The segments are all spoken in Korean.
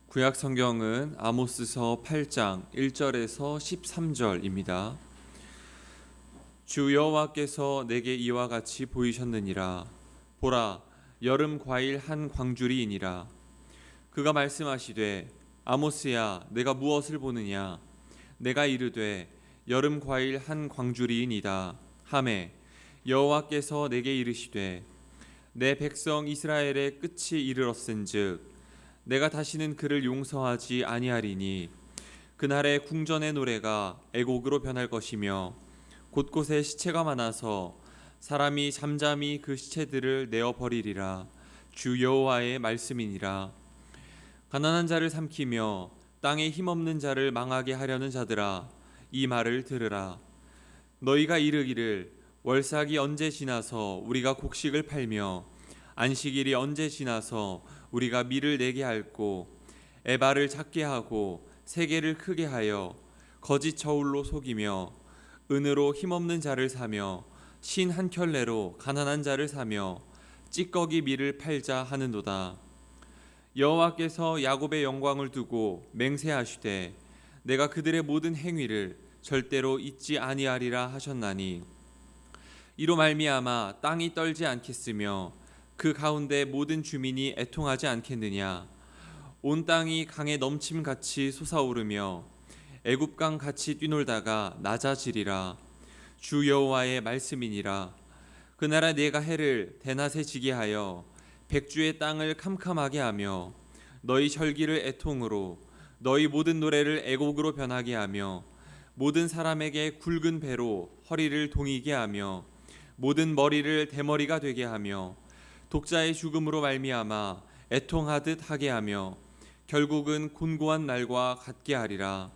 구약 성경은 아모스서 8장 1절에서 13절입니다. 주 여호와께서 내게 이와 같이 보이셨느니라. 보라, 여름 과일 한 광주리이니라. 그가 말씀하시되, 아모스야, 내가 무엇을 보느냐? 내가 이르되, 여름 과일 한 광주리이니이다 하매, 여호와께서 내게 이르시되, 내 백성 이스라엘의 끝이 이르렀은즉 내가 다시는 그를 용서하지 아니하리니 그날의 궁전의 노래가 애곡으로 변할 것이며 곳곳에 시체가 많아서 사람이 잠잠히 그 시체들을 내어 버리리라. 주 여호와의 말씀이니라. 가난한 자를 삼키며 땅에 힘없는 자를 망하게 하려는 자들아, 이 말을 들으라. 너희가 이르기를 월삭이 언제 지나서 우리가 곡식을 팔며 안식일이 언제 지나서 우리가 밀을 내게 할고 에바를 작게 하고 세계를 크게 하여 거짓 저울로 속이며 은으로 힘없는 자를 사며 신 한 켤레로 가난한 자를 사며 찌꺼기 밀을 팔자 하는도다. 여호와께서 야곱의 영광을 두고 맹세하시되 내가 그들의 모든 행위를 절대로 잊지 아니하리라 하셨나니 이로 말미암아 땅이 떨지 않겠으며 그 가운데 모든 주민이 애통하지 않겠느냐. 온 땅이 강에 넘침같이 솟아오르며 애굽강 같이 뛰놀다가 낮아지리라. 주 여호와의 말씀이니라. 그날에 내가 해를 대낮에 지게 하여 백주의 땅을 캄캄하게 하며 너희 절기를 애통으로 너희 모든 노래를 애곡으로 변하게 하며 모든 사람에게 굵은 배로 허리를 동이게 하며 모든 머리를 대머리가 되게 하며 독자의 죽음으로 말미암아 애통하듯 하게 하며 결국은 곤고한 날과 같게 하리라.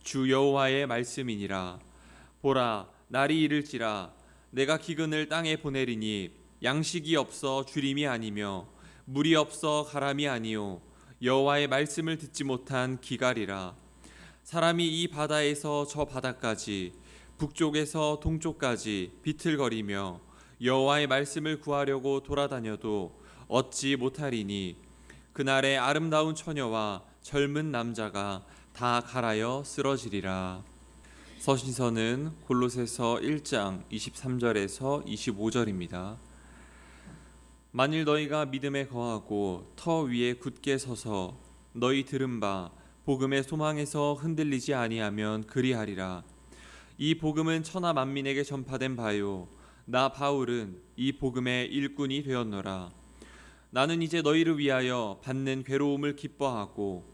주 여호와의 말씀이니라. 보라, 날이 이를지라 내가 기근을 땅에 보내리니 양식이 없어 주림이 아니며 물이 없어 가람이 아니요 여호와의 말씀을 듣지 못한 기갈이라. 사람이 이 바다에서 저 바다까지 북쪽에서 동쪽까지 비틀거리며 여호와의 말씀을 구하려고 돌아다녀도 얻지 못하리니 그날에 아름다운 처녀와 젊은 남자가 다 갈아여 쓰러지리라. 서신서는 골로새서 1장 23절에서 25절입니다. 만일 너희가 믿음에 거하고 터 위에 굳게 서서 너희 들은 바 복음의 소망에서 흔들리지 아니하면 그리하리라. 이 복음은 천하 만민에게 전파된 바요 나 바울은 이 복음의 일꾼이 되었노라. 나는 이제 너희를 위하여 받는 괴로움을 기뻐하고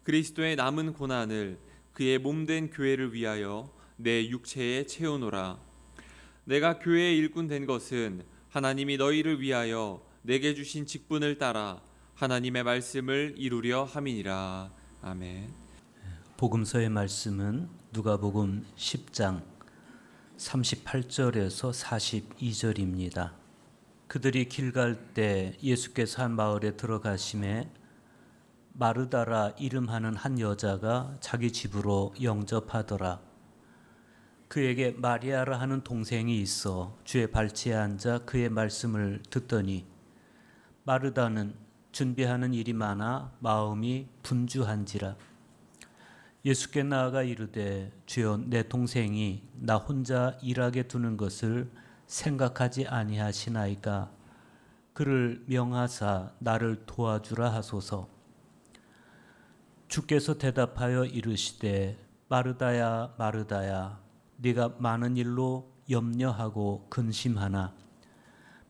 그리스도의 남은 고난을 그의 몸된 교회를 위하여 내 육체에 채우노라. 내가 교회의 일꾼 된 것은 하나님이 너희를 위하여 내게 주신 직분을 따라 하나님의 말씀을 이루려 함이니라. 아멘. 복음서의 말씀은 누가복음 10장 38절에서 42절입니다. 그들이 길 갈 때 예수께서 한 마을에 들어가심에 마르다라 이름하는 한 여자가 자기 집으로 영접하더라. 그에게 마리아라 하는 동생이 있어 주의 발치에 앉아 그의 말씀을 듣더니 마르다는 준비하는 일이 많아 마음이 분주한지라. 예수께 나아가 이르되 주여 내 동생이 나 혼자 일하게 두는 것을 생각하지 아니하시나이까 그를 명하사 나를 도와주라 하소서. 주께서 대답하여 이르시되 마르다야 마르다야 네가 많은 일로 염려하고 근심하나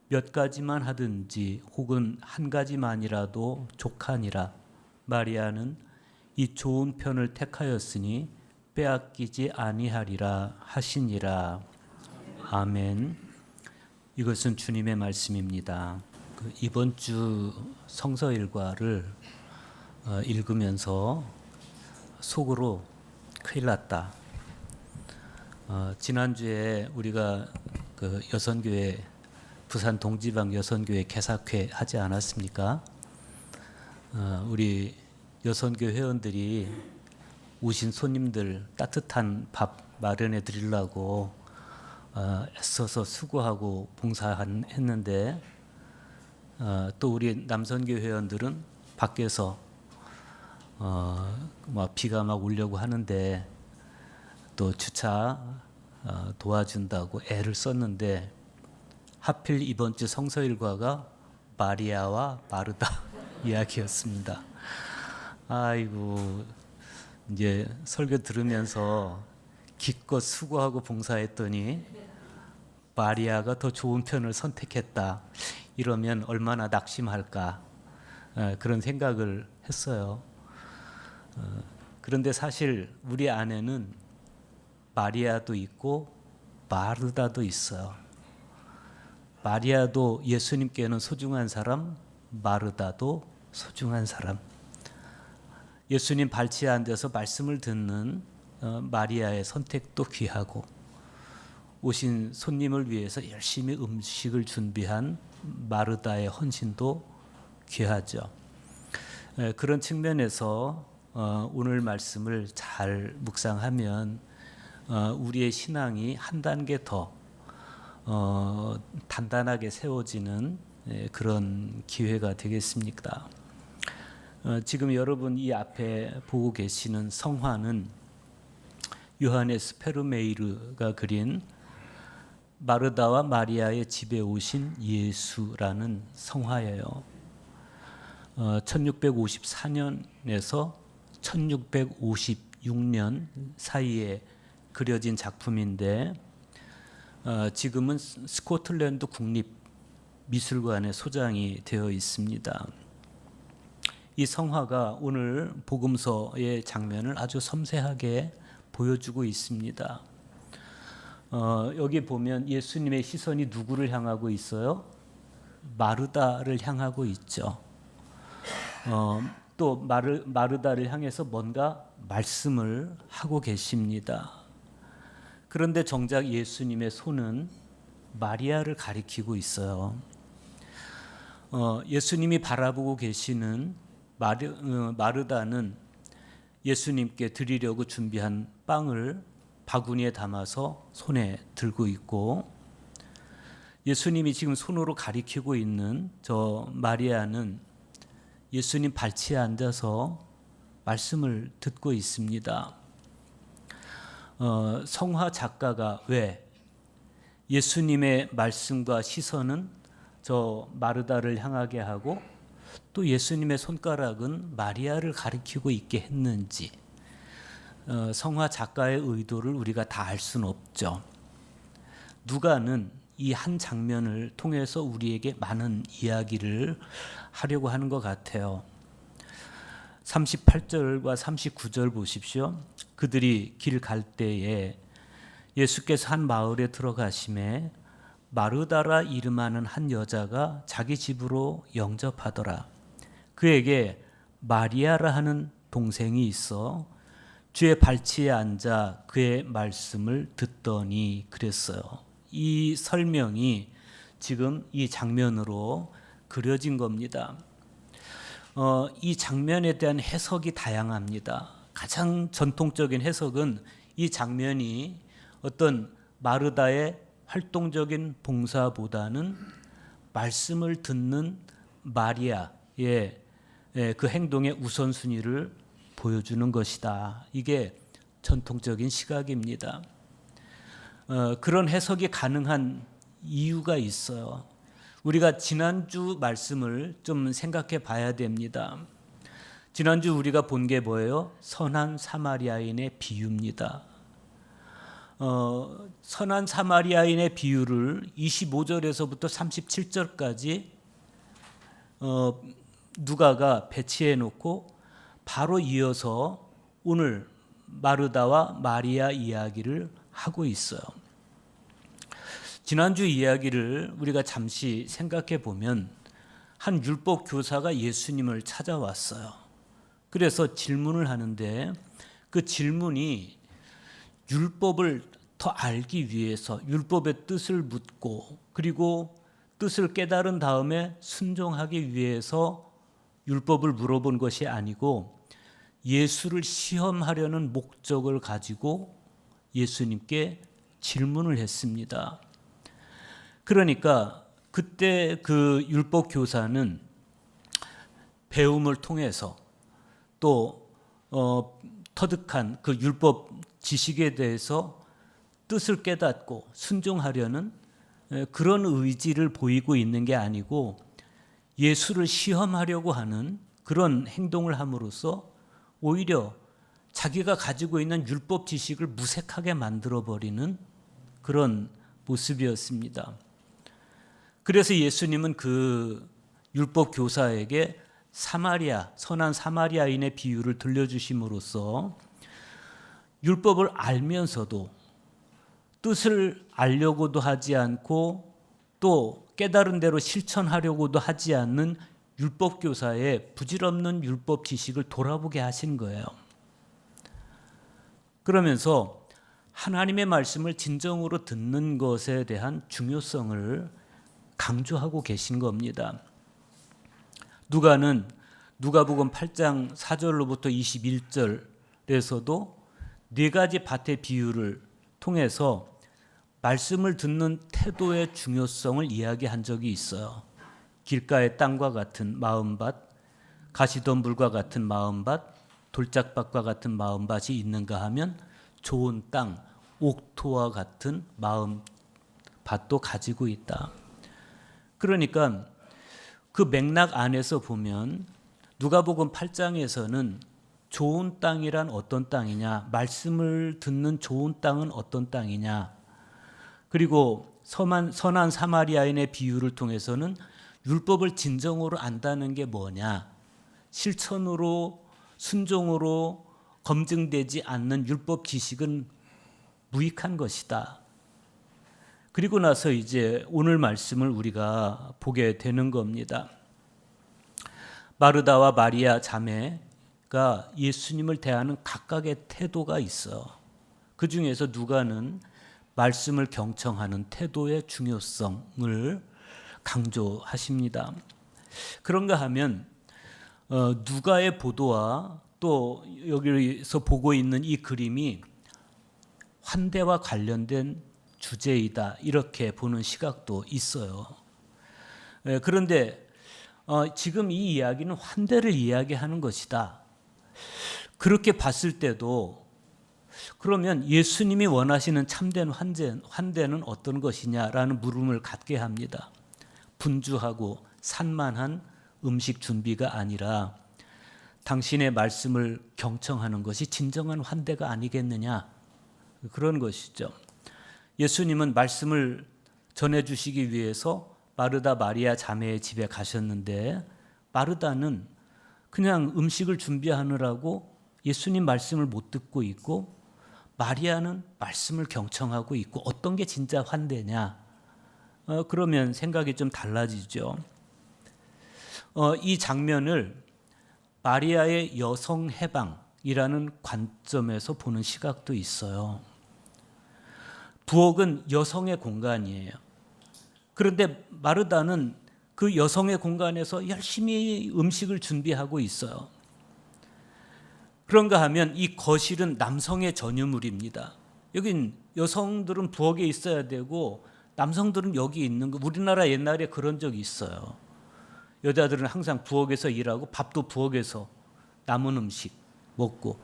몇 가지만 하든지 혹은 한 가지만이라도 족하니라. 마리아는 이 좋은 편을 택하였으니 빼앗기지 아니하리라 하시니라. 아멘. 이것은 주님의 말씀입니다. 이번 주 성서 일과를 읽으면서 속으로 큰일 났다. 지난주에 우리가 그 여선교회 부산 동지방 여선교회 개사회 하지 않았습니까? 우리 여선교 회원들이 오신 손님들 따뜻한 밥 마련해 드리려고 애써서 수고하고 봉사했는데 또 우리 남선교 회원들은 밖에서 막 비가 막 오려고 하는데 또 주차 도와준다고 애를 썼는데 하필 이번 주 성서일과가 마리아와 마르다 이야기였습니다. 아이고, 이제 설교 들으면서 기껏 수고하고 봉사했더니 마리아가 더 좋은 편을 선택했다. 이러면 얼마나 낙심할까, 그런 생각을 했어요. 그런데 사실 우리 안에는 마리아도 있고 마르다도 있어요. 마리아도 예수님께는 소중한 사람, 마르다도 소중한 사람. 예수님 발치에 앉아서 말씀을 듣는 마리아의 선택도 귀하고, 오신 손님을 위해서 열심히 음식을 준비한 마르다의 헌신도 귀하죠. 그런 측면에서 오늘 말씀을 잘 묵상하면 우리의 신앙이 한 단계 더 단단하게 세워지는 그런 기회가 되겠습니다. 지금 여러분 이 앞에 보고 계시는 성화는 요하네스 페르메이르가 그린 마르다와 마리아의 집에 오신 예수라는 성화예요. 1654년에서 1656년 사이에 그려진 작품인데 지금은 스코틀랜드 국립미술관에 소장이 되어 있습니다. 이 성화가 오늘 복음서의 장면을 아주 섬세하게 보여주고 있습니다. 여기 보면 예수님의 시선이 누구를 향하고 있어요? 마르다를 향하고 있죠. 또 마르다를 향해서 뭔가 말씀을 하고 계십니다. 그런데 정작 예수님의 손은 마리아를 가리키고 있어요. 예수님이 바라보고 계시는 마르다는 예수님께 드리려고 준비한 빵을 바구니에 담아서 손에 들고 있고, 예수님이 지금 손으로 가리키고 있는 저 마리아는 예수님 발치에 앉아서 말씀을 듣고 있습니다. 성화 작가가 왜 예수님의 말씀과 시선은 저 마르다를 향하게 하고 또 예수님의 손가락은 마리아를 가리키고 있게 했는지, 성화 작가의 의도를 우리가 다 알 수는 없죠. 누가는 이 한 장면을 통해서 우리에게 많은 이야기를 하려고 하는 것 같아요. 38절과 39절 보십시오. 그들이 길 갈 때에 예수께서 한 마을에 들어가심에 마르다라 이름하는 한 여자가 자기 집으로 영접하더라. 그에게 마리아라 하는 동생이 있어 주의 발치에 앉아 그의 말씀을 듣더니 그랬어요. 이 설명이 지금 이 장면으로 그려진 겁니다. 이 장면에 대한 해석이 다양합니다. 가장 전통적인 해석은 이 장면이 어떤 마르다의 활동적인 봉사보다는 말씀을 듣는 마리아의 그 행동의 우선순위를 보여주는 것이다. 이게 전통적인 시각입니다. 그런 해석이 가능한 이유가 있어요. 우리가 지난주 말씀을 좀 생각해 봐야 됩니다. 지난주 우리가 본 게 뭐예요? 선한 사마리아인의 비유입니다. 선한 사마리아인의 비유를 25절에서부터 37절까지 누가가 배치해 놓고 바로 이어서 오늘 마르다와 마리아 이야기를 하고 있어요. 지난주 이야기를 우리가 잠시 생각해 보면 한 율법 교사가 예수님을 찾아왔어요. 그래서 질문을 하는데 그 질문이 율법을 더 알기 위해서 율법의 뜻을 묻고 그리고 뜻을 깨달은 다음에 순종하기 위해서 율법을 물어본 것이 아니고 예수를 시험하려는 목적을 가지고 예수님께 질문을 했습니다. 그러니까 그때 그 율법 교사는 배움을 통해서 또 터득한 그 율법 지식에 대해서 뜻을 깨닫고 순종하려는 그런 의지를 보이고 있는 게 아니고 예수를 시험하려고 하는 그런 행동을 함으로써 오히려 자기가 가지고 있는 율법 지식을 무색하게 만들어버리는 그런 모습이었습니다. 그래서 예수님은 그 율법 교사에게 선한 사마리아인의 비유를 들려주심으로써 율법을 알면서도 뜻을 알려고도 하지 않고 또 깨달은 대로 실천하려고도 하지 않는 율법 교사의 부질없는 율법 지식을 돌아보게 하신 거예요. 그러면서 하나님의 말씀을 진정으로 듣는 것에 대한 중요성을 강조하고 계신 겁니다. 누가복음 8장 4절로부터 21절에서도 네 가지 밭의 비유를 통해서 말씀을 듣는 태도의 중요성을 이야기한 적이 있어요. 길가의 땅과 같은 마음밭, 가시덤불과 같은 마음밭, 돌짝밭과 같은 마음밭이 있는가 하면 좋은 땅, 옥토와 같은 마음밭도 가지고 있다. 그러니까 그 맥락 안에서 보면 누가복음 8장에서는 좋은 땅이란 어떤 땅이냐, 말씀을 듣는 좋은 땅은 어떤 땅이냐, 그리고 선한 사마리아인의 비유를 통해서는 율법을 진정으로 안다는 게 뭐냐, 실천으로 순종으로 검증되지 않는 율법 지식은 무익한 것이다. 그리고 나서 이제 오늘 말씀을 우리가 보게 되는 겁니다. 마르다와 마리아 자매가 예수님을 대하는 각각의 태도가 있어. 그 중에서 누가는 말씀을 경청하는 태도의 중요성을 강조하십니다. 그런가 하면 누가의 보도와 또 여기서 보고 있는 이 그림이 환대와 관련된 주제이다, 이렇게 보는 시각도 있어요. 그런데 지금 이 이야기는 환대를 이야기하는 것이다. 그렇게 봤을 때도 그러면 예수님이 원하시는 참된 환대는 어떤 것이냐라는 물음을 갖게 합니다. 분주하고 산만한 음식 준비가 아니라 당신의 말씀을 경청하는 것이 진정한 환대가 아니겠느냐, 그런 것이죠. 예수님은 말씀을 전해주시기 위해서 마르다 마리아 자매의 집에 가셨는데 마르다는 그냥 음식을 준비하느라고 예수님 말씀을 못 듣고 있고 마리아는 말씀을 경청하고 있고 어떤 게 진짜 환대냐? 그러면 생각이 좀 달라지죠. 이 장면을 마리아의 여성 해방이라는 관점에서 보는 시각도 있어요. 부엌은 여성의 공간이에요. 그런데 마르다는 그 여성의 공간에서 열심히 음식을 준비하고 있어요. 그런가 하면 이 거실은 남성의 전유물입니다. 여긴 여성들은 부엌에 있어야 되고 남성들은 여기 있는 거, 우리나라 옛날에 그런 적이 있어요. 여자들은 항상 부엌에서 일하고 밥도 부엌에서 남은 음식 먹고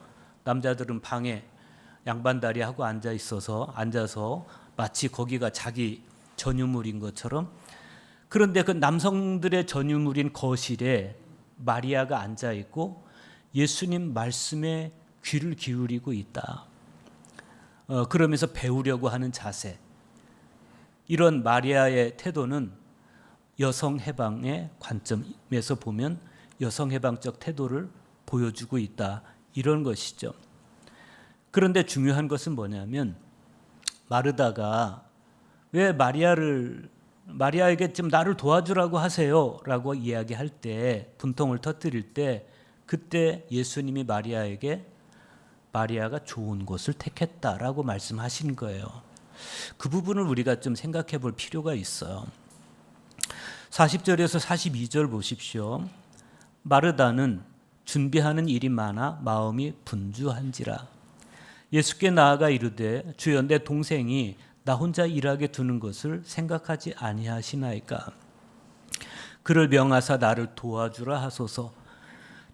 남자들은 방에 양반다리 하고 앉아서 마치 거기가 자기 전유물인 것처럼. 그런데 그 남성들의 전유물인 거실에 마리아가 앉아 있고 예수님 말씀에 귀를 기울이고 있다. 그러면서 배우려고 하는 자세. 이런 마리아의 태도는 여성 해방의 관점에서 보면 여성 해방적 태도를 보여주고 있다, 이런 것이죠. 그런데 중요한 것은 뭐냐면 마르다가 왜 마리아에게 좀 나를 도와주라고 하세요 라고 이야기할 때, 분통을 터뜨릴 때, 그때 예수님이 마리아에게 마리아가 좋은 곳을 택했다라고 말씀하신 거예요. 그 부분을 우리가 좀 생각해 볼 필요가 있어요. 40절에서 42절 보십시오. 마르다는 준비하는 일이 많아 마음이 분주한지라. 예수께 나아가 이르되 주여 내 동생이 나 혼자 일하게 두는 것을 생각하지 아니하시나이까. 그를 명하사 나를 도와주라 하소서.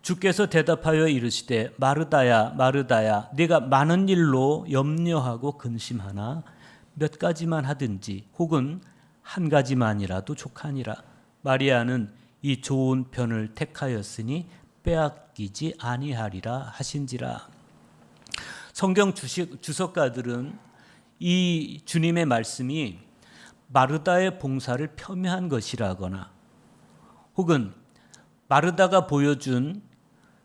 주께서 대답하여 이르시되 마르다야 마르다야 네가 많은 일로 염려하고 근심하나 몇 가지만 하든지 혹은 한 가지만이라도 족하니라. 마리아는 이 좋은 편을 택하였으니 빼앗기지 아니하리라 하신지라. 성경 주석가들은 이 주님의 말씀이 마르다의 봉사를 폄훼한 것이라거나 혹은 마르다가 보여준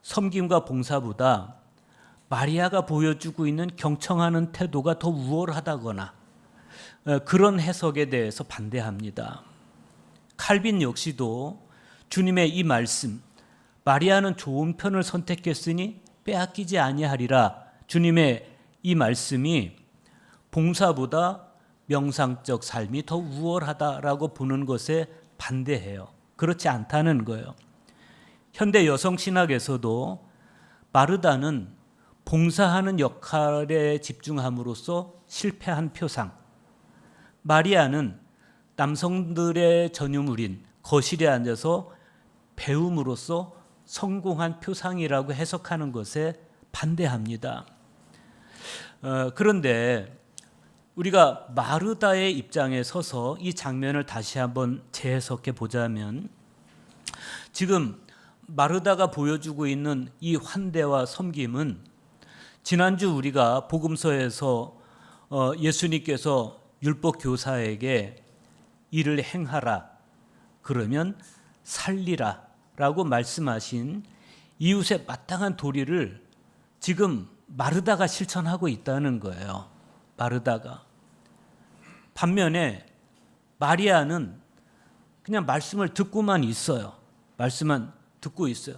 섬김과 봉사보다 마리아가 보여주고 있는 경청하는 태도가 더 우월하다거나 그런 해석에 대해서 반대합니다. 칼빈 역시도 주님의 이 말씀, 마리아는 좋은 편을 선택했으니 빼앗기지 아니하리라, 주님의 이 말씀이 봉사보다 명상적 삶이 더 우월하다라고 보는 것에 반대해요. 그렇지 않다는 거예요. 현대 여성 신학에서도 마르다는 봉사하는 역할에 집중함으로써 실패한 표상, 마리아는 남성들의 전유물인 거실에 앉아서 배움으로써 성공한 표상이라고 해석하는 것에 반대합니다. 그런데 우리가 마르다의 입장에 서서 이 장면을 다시 한번 재해석해 보자면, 지금 마르다가 보여주고 있는 이 환대와 섬김은 지난주 우리가 복음서에서 예수님께서 율법 교사에게 이를 행하라 그러면 살리라 라고 말씀하신 이웃의 마땅한 도리를 지금 마르다가 실천하고 있다는 거예요. 마르다가. 반면에 마리아는 그냥 말씀을 듣고만 있어요. 말씀만 듣고 있어요.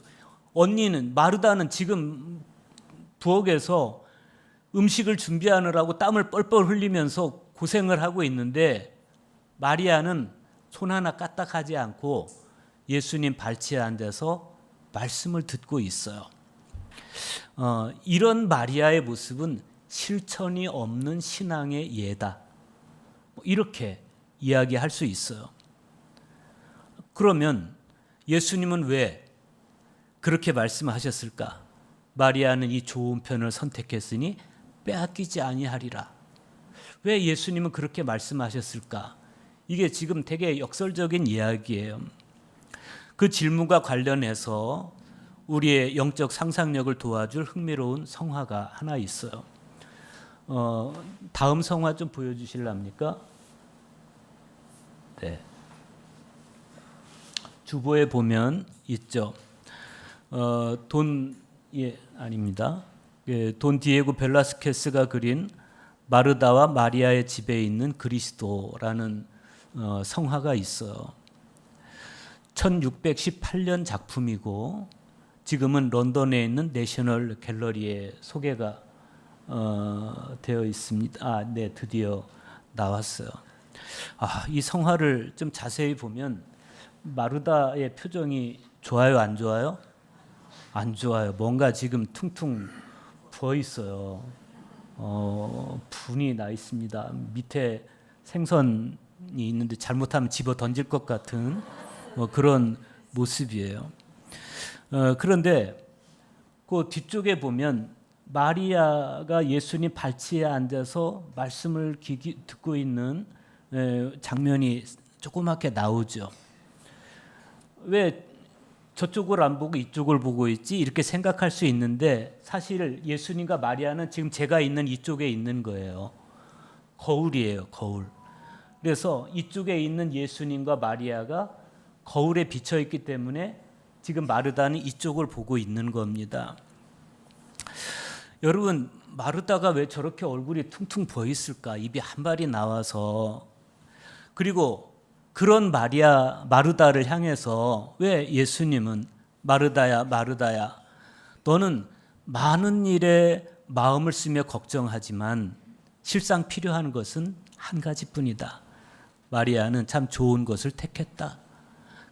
언니는, 마르다는 지금 부엌에서 음식을 준비하느라고 땀을 뻘뻘 흘리면서 고생을 하고 있는데, 마리아는 손 하나 까딱하지 않고 예수님 발치에 앉아서 말씀을 듣고 있어요. 이런 마리아의 모습은 실천이 없는 신앙의 예다, 이렇게 이야기할 수 있어요. 그러면 예수님은 왜 그렇게 말씀하셨을까? 마리아는 이 좋은 편을 선택했으니 빼앗기지 아니하리라. 왜 예수님은 그렇게 말씀하셨을까? 이게 지금 되게 역설적인 이야기예요. 그 질문과 관련해서 우리의 영적 상상력을 도와줄 흥미로운 성화가 하나 있어요. 다음 성화 좀 보여주실랍니까? 네. 주보에 보면 있죠. 아닙니다. 돈 디에고 벨라스케스가 그린 마르다와 마리아의 집에 있는 그리스도라는 성화가 있어요. 1618년 작품이고 지금은 런던에 있는 내셔널 갤러리에 소개가 되어 있습니다. 네, 드디어 나왔어요. 이 성화를 좀 자세히 보면 마르다의 표정이 좋아요, 안 좋아요? 안 좋아요. 뭔가 지금 퉁퉁 부어 있어요. 분이 나 있습니다. 밑에 생선이 있는데 잘못하면 집어 던질 것 같은 그런 모습이에요. 그런데 그 뒤쪽에 보면 마리아가 예수님 발치에 앉아서 말씀을 듣고 있는 장면이 조그맣게 나오죠. 왜 저쪽을 안 보고 이쪽을 보고 있지? 이렇게 생각할 수 있는데, 사실 예수님과 마리아는 지금 제가 있는 이쪽에 있는 거예요. 거울이에요, 거울. 그래서 이쪽에 있는 예수님과 마리아가 거울에 비쳐 있기 때문에 지금 마르다는 이쪽을 보고 있는 겁니다. 여러분, 마르다가 왜 저렇게 얼굴이 퉁퉁 부어 있을까? 입이 한 발이 나와서. 그리고 그런 마르다를 향해서 왜 예수님은 마르다야, 마르다야, 너는 많은 일에 마음을 쓰며 걱정하지만 실상 필요한 것은 한 가지뿐이다. 마리아는 참 좋은 것을 택했다.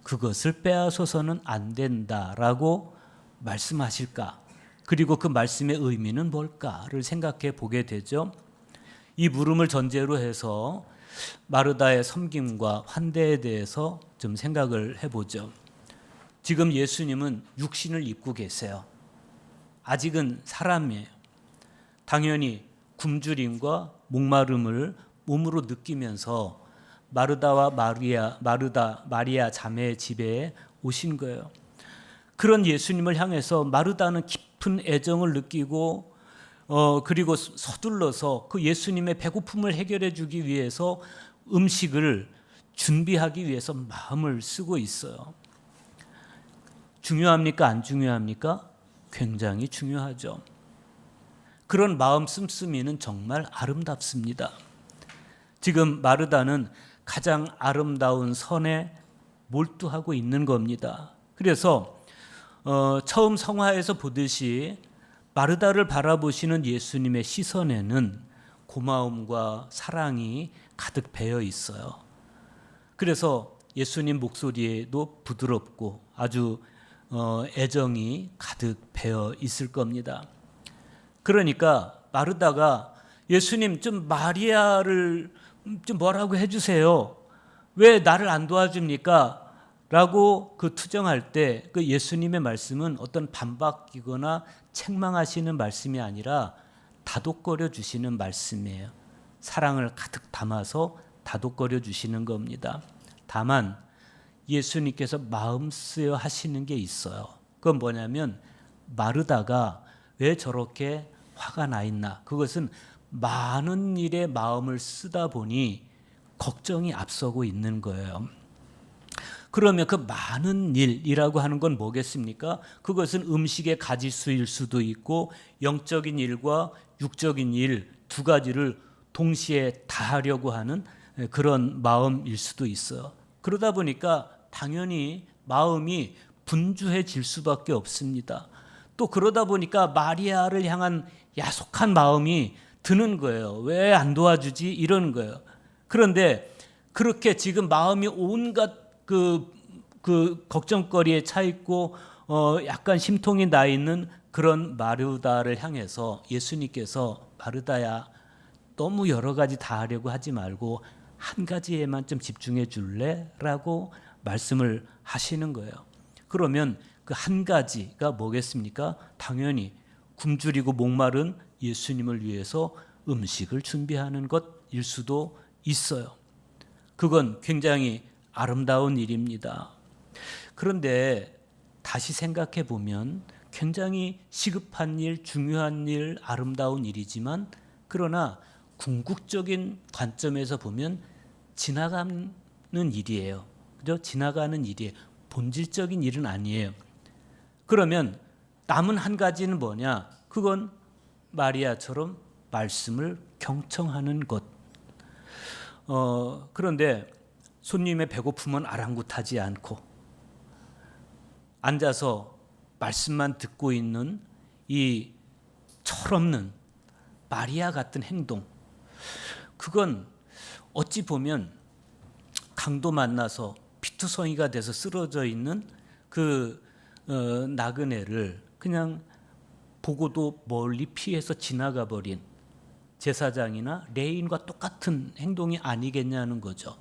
그것을 빼앗아서는 안 된다라고 말씀하실까? 그리고 그 말씀의 의미는 뭘까를 생각해 보게 되죠. 이 물음을 전제로 해서 마르다의 섬김과 환대에 대해서 좀 생각을 해보죠. 지금 예수님은 육신을 입고 계세요. 아직은 사람이에요. 당연히 굶주림과 목마름을 몸으로 느끼면서 마리아 자매의 집에 오신 거예요. 그런 예수님을 향해서 마르다는 깊은 애정을 느끼고 그리고 서둘러서 그 예수님의 배고픔을 해결해 주기 위해서 음식을 준비하기 위해서 마음을 쓰고 있어요. 중요합니까? 안 중요합니까? 굉장히 중요하죠. 그런 마음 씀씀이는 정말 아름답습니다. 지금 마르다는 가장 아름다운 선에 몰두하고 있는 겁니다. 그래서 처음 성화에서 보듯이 마르다를 바라보시는 예수님의 시선에는 고마움과 사랑이 가득 배어 있어요. 그래서 예수님 목소리에도 부드럽고 아주 애정이 가득 배어 있을 겁니다. 그러니까 마르다가 예수님 좀 마리아를 좀 뭐라고 해주세요. 왜 나를 안 도와줍니까? 라고 그 투정할 때 그 예수님의 말씀은 어떤 반박이거나 책망하시는 말씀이 아니라 다독거려 주시는 말씀이에요. 사랑을 가득 담아서 다독거려 주시는 겁니다. 다만 예수님께서 마음 쓰여 하시는 게 있어요. 그건 뭐냐면 마르다가 왜 저렇게 화가 나 있나? 그것은 많은 일에 마음을 쓰다 보니 걱정이 앞서고 있는 거예요. 그러면 그 많은 일이라고 하는 건 뭐겠습니까? 그것은 음식의 가짓수일 수도 있고 영적인 일과 육적인 일 두 가지를 동시에 다 하려고 하는 그런 마음일 수도 있어요. 그러다 보니까 당연히 마음이 분주해질 수밖에 없습니다. 또 그러다 보니까 마리아를 향한 야속한 마음이 드는 거예요. 왜 안 도와주지? 이러는 거예요. 그런데 그렇게 지금 마음이 온갖 그 걱정거리에 차 있고 약간 심통이 나 있는 그런 마르다를 향해서 예수님께서 마르다야 너무 여러 가지 다 하려고 하지 말고 한 가지에만 좀 집중해 줄래? 라고 말씀을 하시는 거예요. 그러면 그 한 가지가 뭐겠습니까? 당연히 굶주리고 목마른 예수님을 위해서 음식을 준비하는 것일 수도 있어요. 그건 굉장히 아름다운 일입니다. 그런데 다시 생각해 보면 굉장히 시급한 일, 중요한 일, 아름다운 일이지만 그러나 궁극적인 관점에서 보면 지나가는 일이에요. 그죠? 지나가는 일이에요. 본질적인 일은 아니에요. 그러면 남은 한 가지는 뭐냐? 그건 마리아처럼 말씀을 경청하는 것. 그런데 손님의 배고픔은 아랑곳하지 않고 앉아서 말씀만 듣고 있는 이 철없는 마리아 같은 행동, 그건 어찌 보면 강도 만나서 피투성이가 돼서 쓰러져 있는 그 나그네를 그냥 보고도 멀리 피해서 지나가 버린 제사장이나 레위인과 똑같은 행동이 아니겠냐는 거죠.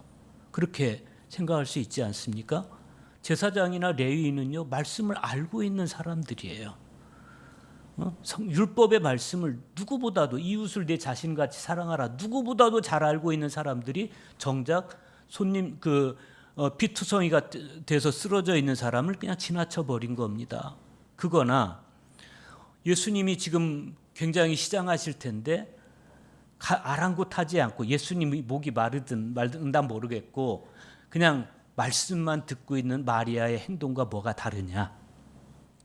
그렇게 생각할 수 있지 않습니까? 제사장이나 레위인은요, 말씀을 알고 있는 사람들이에요. 율법의 말씀을 누구보다도, 이웃을 내 자신같이 사랑하라, 누구보다도 잘 알고 있는 사람들이 정작 손님 피투성이가 돼서 쓰러져 있는 사람을 그냥 지나쳐 버린 겁니다. 그거나 예수님이 지금 굉장히 시장하실 텐데 아랑곳하지 않고, 예수님이 목이 마르든 말든 난 모르겠고 그냥 말씀만 듣고 있는 마리아의 행동과 뭐가 다르냐,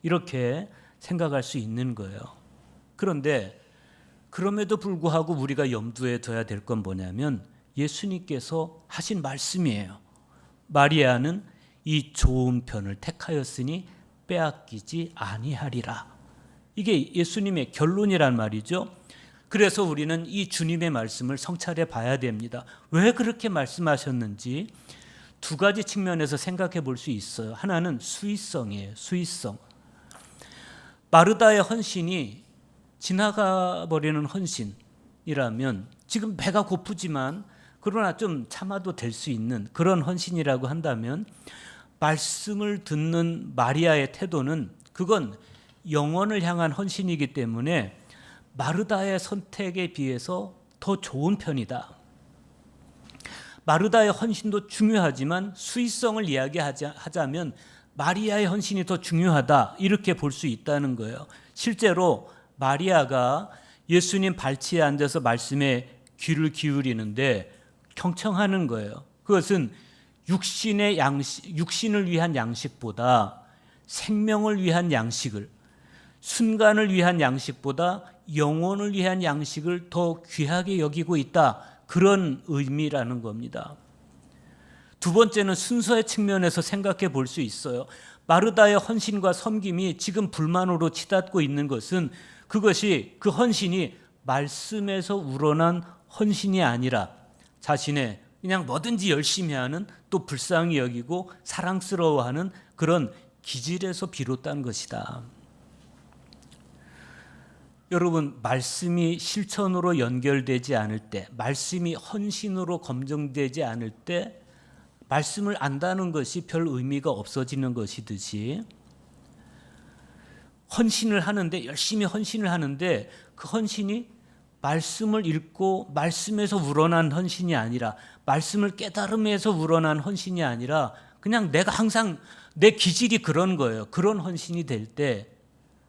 이렇게 생각할 수 있는 거예요. 그런데 그럼에도 불구하고 우리가 염두에 둬야 될 건 뭐냐면 예수님께서 하신 말씀이에요. 마리아는 이 좋은 편을 택하였으니 빼앗기지 아니하리라. 이게 예수님의 결론이란 말이죠. 그래서 우리는 이 주님의 말씀을 성찰해 봐야 됩니다. 왜 그렇게 말씀하셨는지 두 가지 측면에서 생각해 볼 수 있어요. 하나는 수위성이에요. 수위성. 마르다의 헌신이 지나가 버리는 헌신이라면, 지금 배가 고프지만 그러나 좀 참아도 될 수 있는 그런 헌신이라고 한다면, 말씀을 듣는 마리아의 태도는 그건 영혼을 향한 헌신이기 때문에 마르다의 선택에 비해서 더 좋은 편이다. 마르다의 헌신도 중요하지만 수위성을 이야기하자면 마리아의 헌신이 더 중요하다, 이렇게 볼 수 있다는 거예요. 실제로 마리아가 예수님 발치에 앉아서 말씀에 귀를 기울이는데 경청하는 거예요. 그것은 육신을 위한 양식보다 생명을 위한 양식을, 순간을 위한 양식보다 영혼을 위한 양식을 더 귀하게 여기고 있다, 그런 의미라는 겁니다. 두 번째는 순서의 측면에서 생각해 볼 수 있어요. 마르다의 헌신과 섬김이 지금 불만으로 치닫고 있는 것은 그것이, 그 헌신이 말씀에서 우러난 헌신이 아니라 자신의 그냥 뭐든지 열심히 하는, 또 불쌍히 여기고 사랑스러워하는 그런 기질에서 비롯된 것이다. 여러분, 말씀이 실천으로 연결되지 않을 때, 말씀이 헌신으로 검증되지 않을 때 말씀을 안다는 것이 별 의미가 없어지는 것이듯이, 헌신을 하는데, 열심히 헌신을 하는데 그 헌신이 말씀을 읽고 말씀에서 우러난 헌신이 아니라, 말씀을 깨달음에서 우러난 헌신이 아니라 그냥 내가 항상 내 기질이 그런 거예요. 그런 헌신이 될 때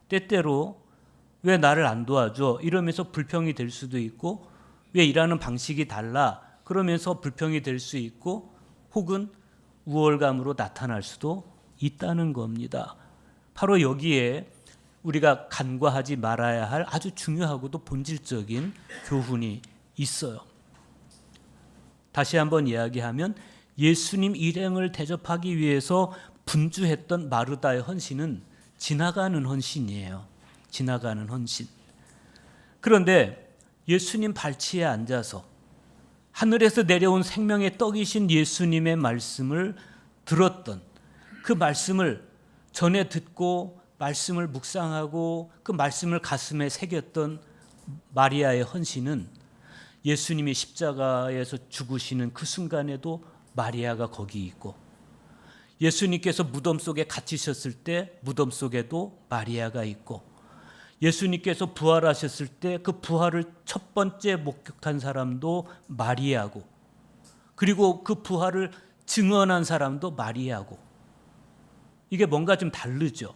때때로 왜 나를 안 도와줘? 이러면서 불평이 될 수도 있고, 왜 일하는 방식이 달라? 그러면서 불평이 될 수 있고, 혹은 우월감으로 나타날 수도 있다는 겁니다. 바로 여기에 우리가 간과하지 말아야 할 아주 중요하고도 본질적인 교훈이 있어요. 다시 한번 이야기하면 예수님 일행을 대접하기 위해서 분주했던 마르다의 헌신은 지나가는 헌신이에요. 지나가는 헌신. 그런데 예수님 발치에 앉아서 하늘에서 내려온 생명의 떡이신 예수님의 말씀을 들었던, 그 말씀을 전에 듣고 말씀을 묵상하고 그 말씀을 가슴에 새겼던 마리아의 헌신은 예수님이 십자가에서 죽으시는 그 순간에도 마리아가 거기 있고, 예수님께서 무덤 속에 갇히셨을 때 무덤 속에도 마리아가 있고, 예수님께서 부활하셨을 때 그 부활을 첫 번째 목격한 사람도 마리아고, 그리고 그 부활을 증언한 사람도 마리아고, 이게 뭔가 좀 다르죠.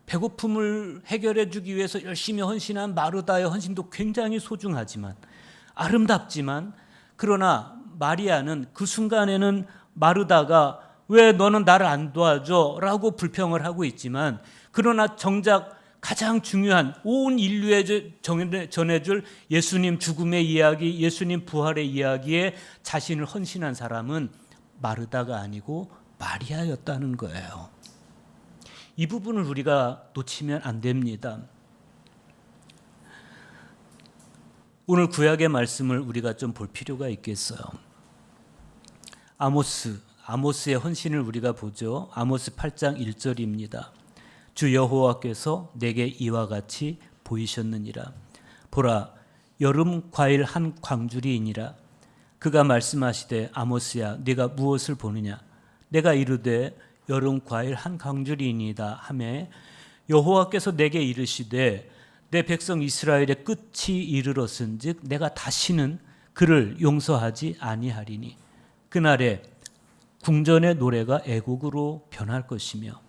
배고픔을 해결해 주기 위해서 열심히 헌신한 마르다의 헌신도 굉장히 소중하지만, 아름답지만, 그러나 마리아는 그 순간에는 마르다가 왜 너는 나를 안 도와줘? 라고 불평을 하고 있지만, 그러나 정작 가장 중요한 온 인류에 전해줄 예수님 죽음의 이야기, 예수님 부활의 이야기에 자신을 헌신한 사람은 마르다가 아니고 마리아였다는 거예요. 이 부분을 우리가 놓치면 안 됩니다. 오늘 구약의 말씀을 우리가 좀 볼 필요가 있겠어요. 아모스의 헌신을 우리가 보죠. 아모스 8장 1절입니다. 주 여호와께서 내게 이와 같이 보이셨느니라. 보라, 여름 과일 한 광주리이니라. 그가 말씀하시되 아모스야, 네가 무엇을 보느냐? 내가 이르되 여름 과일 한 광주리이니이다 하매, 여호와께서 내게 이르시되 내 백성 이스라엘의 끝이 이르렀은즉 내가 다시는 그를 용서하지 아니하리니 그날에 궁전의 노래가 애곡으로 변할 것이며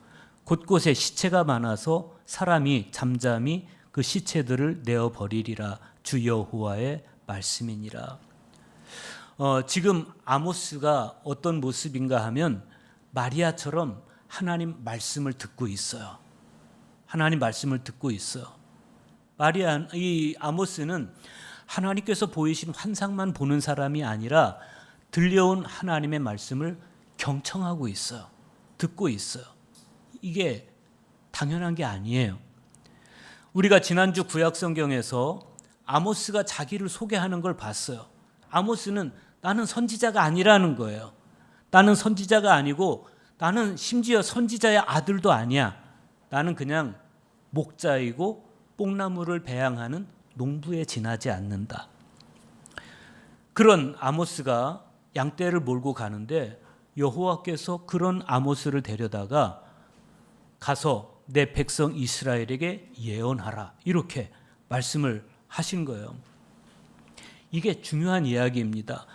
곳곳에 시체가 많아서 사람이 잠잠히 그 시체들을 내어버리리라. 주 여호와의 말씀이니라. 지금 아모스가 어떤 모습인가 하면 마리아처럼 하나님 말씀을 듣고 있어요. 하나님 말씀을 듣고 있어요. 이 아모스는 하나님께서 보이신 환상만 보는 사람이 아니라 들려온 하나님의 말씀을 경청하고 있어요. 듣고 있어요. 이게 당연한 게 아니에요. 우리가 지난주 구약 성경에서 아모스가 자기를 소개하는 걸 봤어요. 아모스는 나는 선지자가 아니라는 거예요. 나는 선지자가 아니고, 나는 심지어 선지자의 아들도 아니야. 나는 그냥 목자이고 뽕나무를 배양하는 농부에 지나지 않는다. 그런 아모스가 양떼를 몰고 가는데 여호와께서 그런 아모스를 데려다가 가서 내 백성 이스라엘에게 예언하라 이렇게 말씀을 하신 거예요. 이게 중요한 이야기입니다.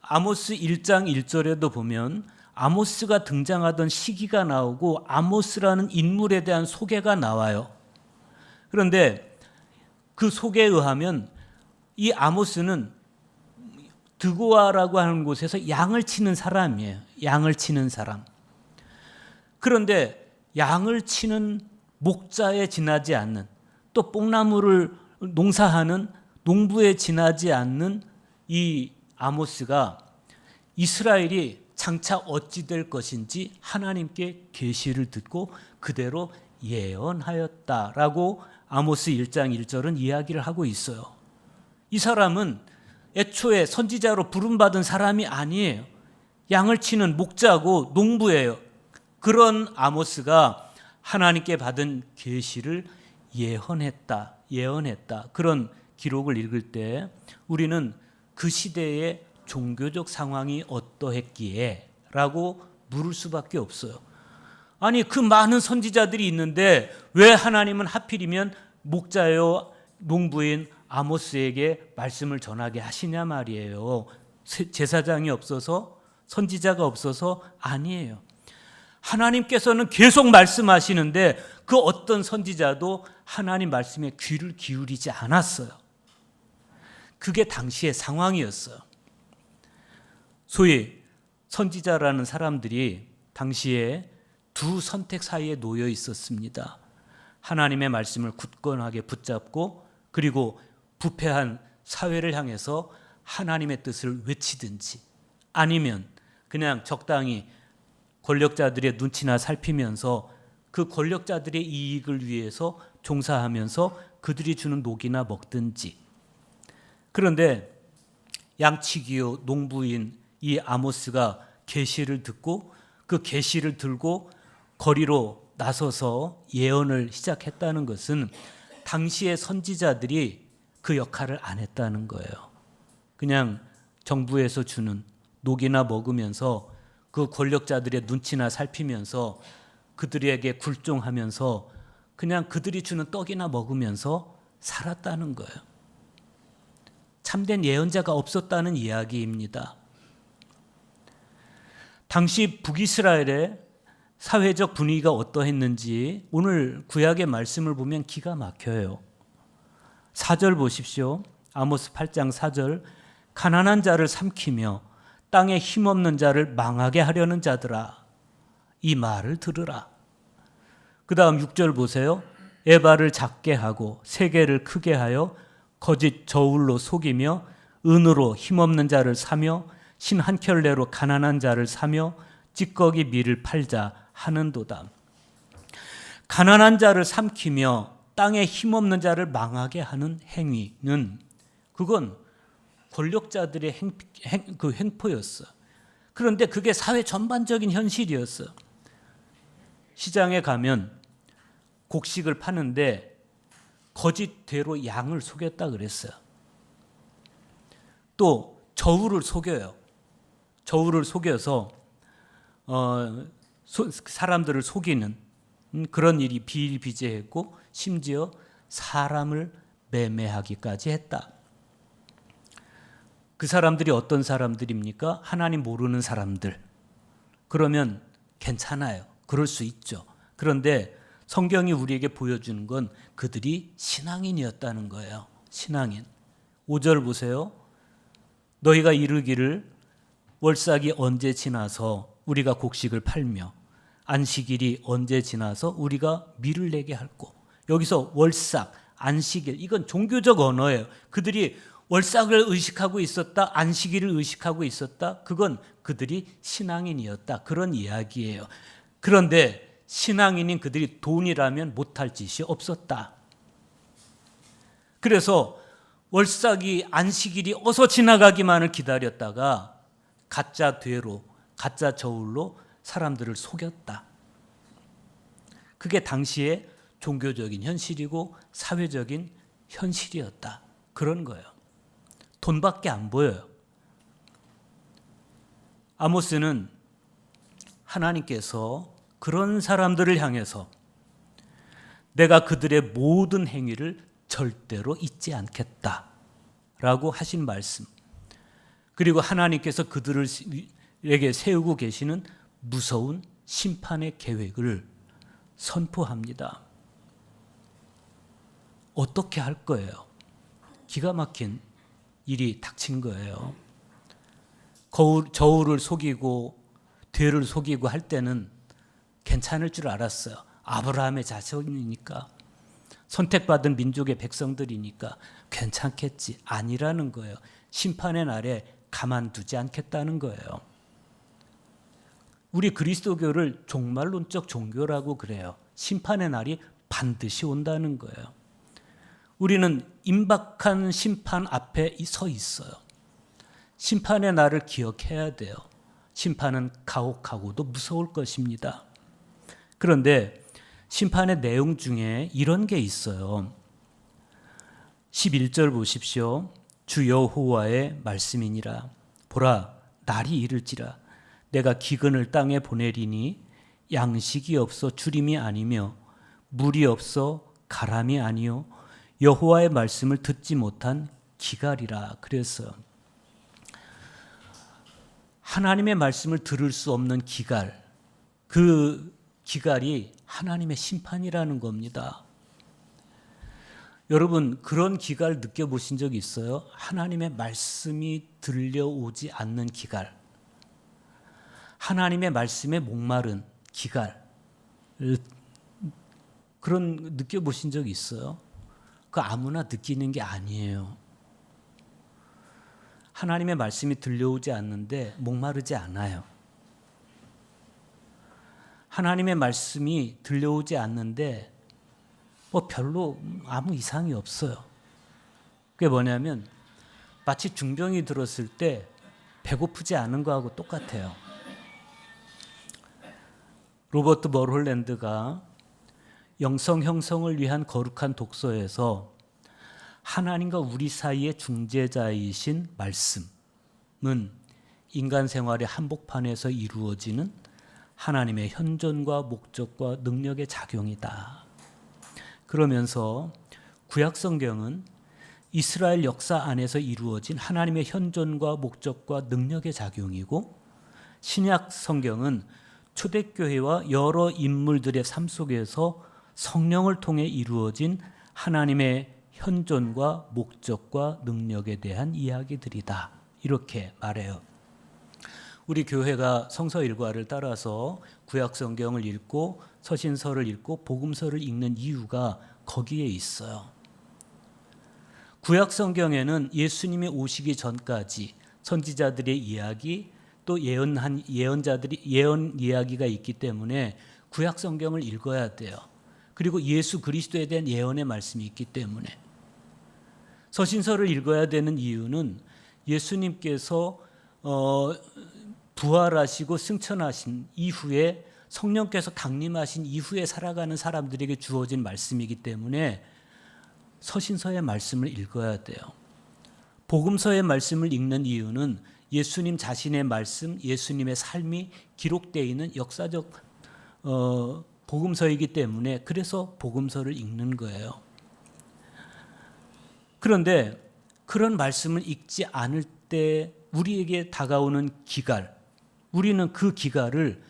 아모스 1장 1절에도 보면 아모스가 등장하던 시기가 나오고 아모스라는 인물에 대한 소개가 나와요. 그런데 그 소개에 의하면 이 아모스는 드고아라고 하는 곳에서 양을 치는 사람이에요. 양을 치는 사람. 그런데 양을 치는 목자에 지나지 않는, 또 뽕나무를 농사하는 농부에 지나지 않는 이 아모스가 이스라엘이 장차 어찌 될 것인지 하나님께 계시를 듣고 그대로 예언하였다라고 아모스 1장 1절은 이야기를 하고 있어요. 이 사람은 애초에 선지자로 부름받은 사람이 아니에요. 양을 치는 목자고 농부예요. 그런 아모스가 하나님께 받은 계시를 예언했다. 그런 기록을 읽을 때 우리는 그 시대의 종교적 상황이 어떠했기에 라고 물을 수밖에 없어요. 아니 그 많은 선지자들이 있는데 왜 하나님은 하필이면 목자요 농부인 아모스에게 말씀을 전하게 하시냐 말이에요. 제사장이 없어서, 선지자가 없어서 아니에요. 하나님께서는 계속 말씀하시는데 그 어떤 선지자도 하나님 말씀에 귀를 기울이지 않았어요. 그게 당시의 상황이었어요. 소위 선지자라는 사람들이 당시에 두 선택 사이에 놓여 있었습니다. 하나님의 말씀을 굳건하게 붙잡고 그리고 부패한 사회를 향해서 하나님의 뜻을 외치든지, 아니면 그냥 적당히 권력자들의 눈치나 살피면서 그 권력자들의 이익을 위해서 종사하면서 그들이 주는 녹이나 먹든지. 그런데 양치기요 농부인 이 아모스가 계시를 듣고 그 계시를 들고 거리로 나서서 예언을 시작했다는 것은 당시의 선지자들이 그 역할을 안 했다는 거예요. 그냥 정부에서 주는 녹이나 먹으면서 그 권력자들의 눈치나 살피면서 그들에게 굴종하면서 그냥 그들이 주는 떡이나 먹으면서 살았다는 거예요. 참된 예언자가 없었다는 이야기입니다. 당시 북이스라엘의 사회적 분위기가 어떠했는지 오늘 구약의 말씀을 보면 기가 막혀요. 4절 보십시오. 아모스 8장 4절. 가난한 자를 삼키며 땅에 힘없는 자를 망하게 하려는 자들아, 이 말을 들으라. 그 다음 6절 보세요. 에바를 작게 하고 세계를 크게 하여 거짓 저울로 속이며 은으로 힘없는 자를 사며 신 한 켤레로 가난한 자를 사며 찌꺼기 밀을 팔자 하는도다. 가난한 자를 삼키며 땅에 힘없는 자를 망하게 하는 행위는 그건 권력자들의 그 횡포였어. 그런데 그게 사회 전반적인 현실이었어. 시장에 가면 곡식을 파는데 거짓대로 양을 속였다 그랬어요. 또 저울을 속여요. 저울을 속여서 사람들을 속이는 그런 일이 비일비재했고 심지어 사람을 매매하기까지 했다. 그 사람들이 어떤 사람들입니까? 하나님 모르는 사람들. 그러면 괜찮아요. 그럴 수 있죠. 그런데 성경이 우리에게 보여주는 건 그들이 신앙인이었다는 거예요. 신앙인. 5절 보세요. 너희가 이르기를 월삭이 언제 지나서 우리가 곡식을 팔며 안식일이 언제 지나서 우리가 밀을 내게 할꼬. 여기서 월삭, 안식일, 이건 종교적 언어예요. 그들이 월삭을 의식하고 있었다, 안식일을 의식하고 있었다. 그건 그들이 신앙인이었다. 그런 이야기예요. 그런데 신앙인인 그들이 돈이라면 못할 짓이 없었다. 그래서 월삭이 안식일이 어서 지나가기만을 기다렸다가 가짜 되로, 가짜 저울로 사람들을 속였다. 그게 당시의 종교적인 현실이고 사회적인 현실이었다. 그런 거예요. 돈밖에 안 보여요. 아모스는 하나님께서 그런 사람들을 향해서 내가 그들의 모든 행위를 절대로 잊지 않겠다라고 하신 말씀, 그리고 하나님께서 그들에게 세우고 계시는 무서운 심판의 계획을 선포합니다. 어떻게 할 거예요? 기가 막힌 일이 닥친 거예요. 저울을 속이고 뒤를 속이고 할 때는 괜찮을 줄 알았어요. 아브라함의 자손이니까, 선택받은 민족의 백성들이니까 괜찮겠지. 아니라는 거예요. 심판의 날에 가만두지 않겠다는 거예요. 우리 그리스도교를 종말론적 종교라고 그래요. 심판의 날이 반드시 온다는 거예요. 우리는 임박한 심판 앞에 서 있어요. 심판의 날을 기억해야 돼요. 심판은 가혹하고도 무서울 것입니다. 그런데 심판의 내용 중에 이런 게 있어요. 11절 보십시오. 주 여호와의 말씀이니라. 보라, 날이 이를지라. 내가 기근을 땅에 보내리니 양식이 없어 주림이 아니며 물이 없어 가람이 아니요 여호와의 말씀을 듣지 못한 기갈이라. 그래서 하나님의 말씀을 들을 수 없는 기갈, 그 기갈이 하나님의 심판이라는 겁니다. 여러분, 그런 기갈 느껴보신 적 있어요? 하나님의 말씀이 들려오지 않는 기갈, 하나님의 말씀에 목마른 기갈, 그런 느껴보신 적 있어요? 그 아무나 느끼는 게 아니에요. 하나님의 말씀이 들려오지 않는데 목마르지 않아요. 하나님의 말씀이 들려오지 않는데 별로 아무 이상이 없어요. 그게 뭐냐면 마치 중병이 들었을 때 배고프지 않은 거하고 똑같아요. 로버트 멀홀랜드가 영성 형성을 위한 거룩한 독서에서 하나님과 우리 사이의 중재자이신 말씀은 인간 생활의 한복판에서 이루어지는 하나님의 현존과 목적과 능력의 작용이다. 그러면서 구약 성경은 이스라엘 역사 안에서 이루어진 하나님의 현존과 목적과 능력의 작용이고, 신약 성경은 초대교회와 여러 인물들의 삶 속에서 성령을 통해 이루어진 하나님의 현존과 목적과 능력에 대한 이야기들이다. 이렇게 말해요. 우리 교회가 성서 일과를 따라서 구약 성경을 읽고 서신서를 읽고 복음서를 읽는 이유가 거기에 있어요. 구약 성경에는 예수님이 오시기 전까지 선지자들의 이야기, 또 예언자들이 예언 이야기가 있기 때문에 구약 성경을 읽어야 돼요. 그리고 예수 그리스도에 대한 예언의 말씀이 있기 때문에 서신서를 읽어야 되는 이유는 예수님께서 부활하시고 승천하신 이후에 성령께서 강림하신 이후에 살아가는 사람들에게 주어진 말씀이기 때문에 서신서의 말씀을 읽어야 돼요. 복음서의 말씀을 읽는 이유는 예수님 자신의 말씀, 예수님의 삶이 기록되어 있는 역사적 복음서이기 때문에 그래서 복음서를 읽는 거예요. 그런데 그런 말씀을 읽지 않을 때 우리에게 다가오는 기갈, 우리는 그 기갈을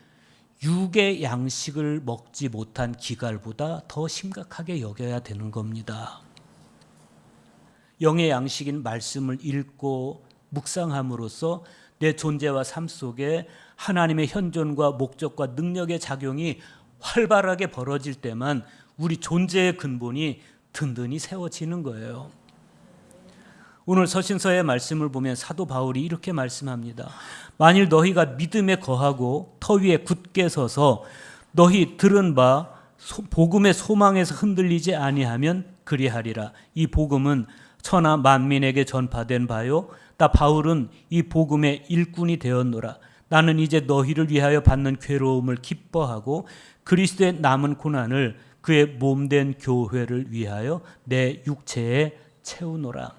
육의 양식을 먹지 못한 기갈보다 더 심각하게 여겨야 되는 겁니다. 영의 양식인 말씀을 읽고 묵상함으로써 내 존재와 삶 속에 하나님의 현존과 목적과 능력의 작용이 활발하게 벌어질 때만 우리 존재의 근본이 든든히 세워지는 거예요. 오늘 서신서의 말씀을 보면 사도 바울이 이렇게 말씀합니다. 만일 너희가 믿음에 거하고 터 위에 굳게 서서 너희 들은 바 복음의 소망에서 흔들리지 아니하면 그리하리라. 이 복음은 천하 만민에게 전파된 바요, 나 바울은 이 복음의 일꾼이 되었노라. 나는 이제 너희를 위하여 받는 괴로움을 기뻐하고 그리스도의 남은 고난을 그의 몸된 교회를 위하여 내 육체에 채우노라.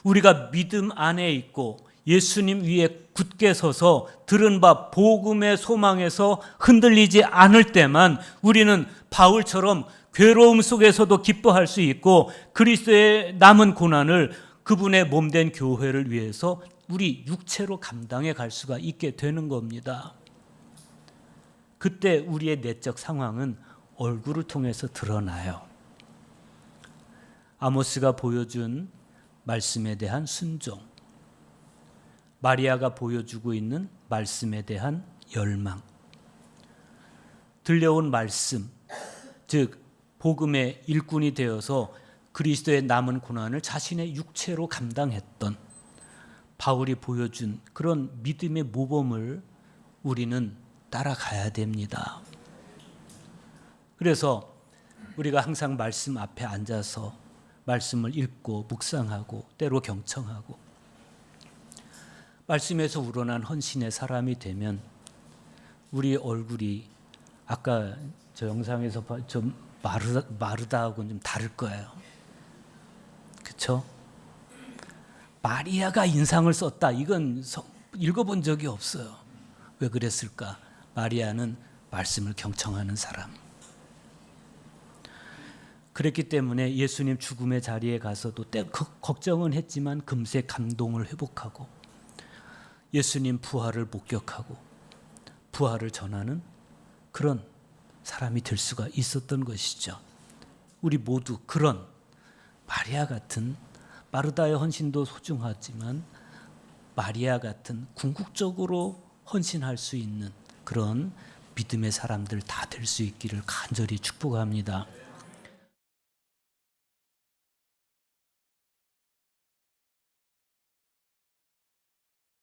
우리가 믿음 안에 있고 예수님 위에 굳게 서서 들은 바 복음의 소망에서 흔들리지 않을 때만 우리는 바울처럼 괴로움 속에서도 기뻐할 수 있고 그리스도의 남은 고난을 그분의 몸된 교회를 위해서 우리 육체로 감당해 갈 수가 있게 되는 겁니다. 그때 우리의 내적 상황은 얼굴을 통해서 드러나요. 아모스가 보여준 말씀에 대한 순종, 마리아가 보여주고 있는 말씀에 대한 열망, 들려온 말씀, 즉 복음의 일꾼이 되어서 그리스도의 남은 고난을 자신의 육체로 감당했던 바울이 보여준 그런 믿음의 모범을 우리는 따라가야 됩니다. 그래서 우리가 항상 말씀 앞에 앉아서 말씀을 읽고 묵상하고 때로 경청하고 말씀에서 우러난 헌신의 사람이 되면 우리 얼굴이 아까 저 영상에서 좀 마르다하고는 좀 다를 거예요. 그렇죠? 마리아가 인상을 썼다. 이건 읽어본 적이 없어요. 왜 그랬을까? 마리아는 말씀을 경청하는 사람. 그랬기 때문에 예수님 죽음의 자리에 가서도 걱정은 했지만 금세 감동을 회복하고 예수님 부활을 목격하고 부활을 전하는 그런 사람이 될 수가 있었던 것이죠. 우리 모두 그런 마리아 같은, 마르다의 헌신도 소중하지만 마리아 같은 궁극적으로 헌신할 수 있는 그런 믿음의 사람들 다 될 수 있기를 간절히 축복합니다.